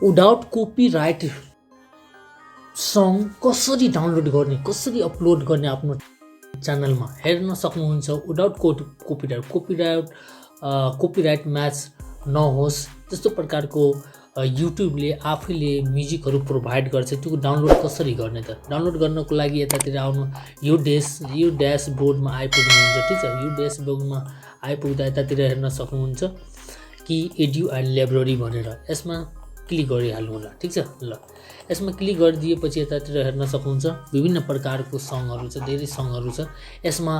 Without copyright song कसरी download गर्ने, कसरी अपलोड गर्ने आफ्नो च्यानलमा हेर्न सक्नुहुन्छ। विदाउट कपिराइट म्याच नहोस् त्यस्तो प्रकारको युट्युबले आफैले म्युजिकहरू प्रोभाइड गर्छ। त्यो डाउनलोड कसरी गर्ने त? डाउनलोड गर्नको लागि यतातिर आउनु, यो ड्यासबोर्डमा आइपुग्नुहुन्छ। ठिक छ, यो ड्यासबोर्डमा आइपुग्दा यतातिर हेर्न सक्नुहुन्छ कि एड्यु एन्ड लाइब्रेरी भनेर, यसमा क्लिक गरिहाल्नु होला। ठिक छ, ल यसमा क्लिक गरिदिएपछि यतातिर हेर्न सक्नुहुन्छ विभिन्न प्रकारको सङहरू छ, धेरै सङहरू छ। यसमा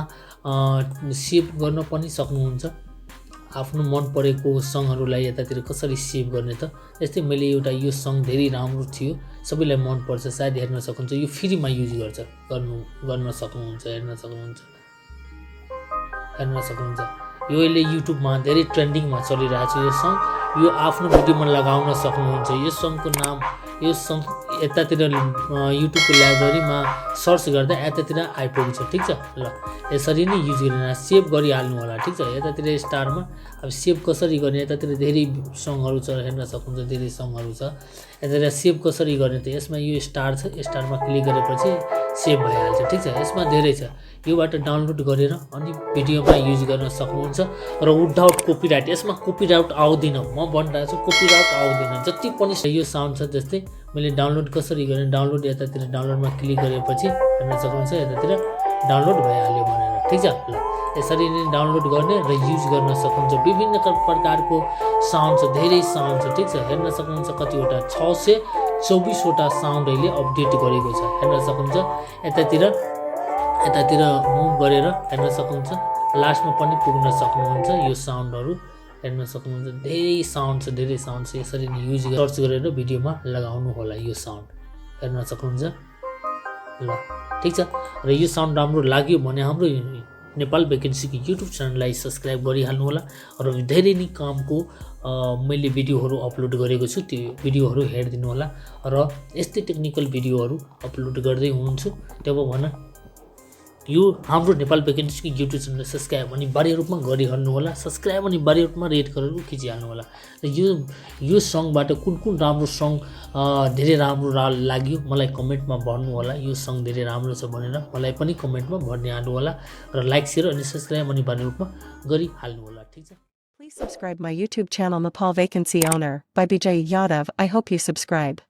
सेभ गर्न पनि सक्नुहुन्छ आफ्नो मन परेको सङहरूलाई। यतातिर कसरी सेभ गर्ने त? यस्तै मैले एउटा यो सङ धेरै राम्रो थियो, सबैलाई मन पर्छ, सायद हेर्न सक्नुहुन्छ। यो फ्रीमा युज गर्न सक्नुहुन्छ, हेर्न सक्नुहुन्छ। यो अहिले युट्युबमा धेरै ट्रेन्डिङमा चलिरहेको छ यो सङ। यो आफ्नो भिडियोमा लगाउन सक्नुहुन्छ। यो सङको नाम, यो सङ यतातिर युट्युबको लाइब्रेरीमा सर्च गर्दा यतातिर आइपुग्छ। ठिक छ, ल यसरी नै युज गरेर सेभ गरिहाल्नु होला। ठिक छ, यतातिर स्टारमा अब सेभ कसरी गर्ने, यतातिर धेरै सङहरू छ, हेर्न सक्नुहुन्छ धेरै सङहरू छ। यतातिर सेभ कसरी गर्ने त? यसमा यो स्टार छ, स्टारमा क्लिक गरेपछि सेभ भइहाल्छ। ठिक छ, यसमा धेरै छ, योबाट डाउनलोड गरेर अनि भिडियोमा युज गर्न सक्नुहुन्छ र विदाउट कपिराइट। यसमा कपिराइट आउँदैन, म भनिरहेको छु कपिराइट आउँदैन। जति पनि यो साउन्ड छ त्यस्तै मैले डाउनलोड कसरी गर्ने, डाउनलोड यतातिर डाउनलोडमा क्लिक गरेपछि हेर्न सक्नुहुन्छ यतातिर डाउनलोड भइहाल्यो भनेर। ठिक छ, ल यसरी नै डाउनलोड गर्ने र युज गर्न सक्नुहुन्छ। विभिन्न प्रकारको साउन्ड छ, धेरै साउन्ड छ। ठिक छ, हेर्न सक्नुहुन्छ कतिवटा 624वटा साउन्ड अहिले अपडेट गरेको छ, हेर्न सक्नुहुन्छ। यतातिर मुभ गरेर हेर्न सक्नुहुन्छ, लास्टमा पनि पुग्न सक्नुहुन्छ। यो साउन्डहरू हेर्न सक्नुहुन्छ, धेरै साउन्ड छ। यसरी नै युज सर्च गरेर भिडियोमा लगाउनु होला। यो साउन्ड हेर्न सक्नुहुन्छ, ल ठिक छ। र यो साउन्ड राम्रो लाग्यो भने हाम्रो नेपाल भ्याकेन्सीको युट्युब च्यानललाई सब्सक्राइब गरिहाल्नु होला र धेरै नै कामको मैले भिडियोहरू अपलोड गरेको छु, त्यो भिडियोहरू हेरिदिनु होला। र यस्तै टेक्निकल भिडियोहरू अपलोड गर्दै हुन्छु। तब भन यो हाम्रो नेपाल भ्याकेन्सीको युट्युब च्यानल सब्सक्राइब अनि बारी रूपमा गरिहाल्नु होला। सब्सक्राइब अनि बारी रूपमा रेड गरेर खिचिहाल्नु होला। र यो सङबाट कुन राम्रो सङ धेरै राम्रो लाग्यो मलाई कमेन्टमा भन्नु होला। यो सङ धेरै राम्रो छ भनेर मलाई पनि कमेन्टमा भनिहाल्नु होला र लाइक, सेयर अनि सब्सक्राइब अनि बारी रूपमा गरिहाल्नु होला। ठिक छ। Please subscribe my YouTube channel Nepal Vacancy Owner by Bijay Yadav. I hope you subscribe.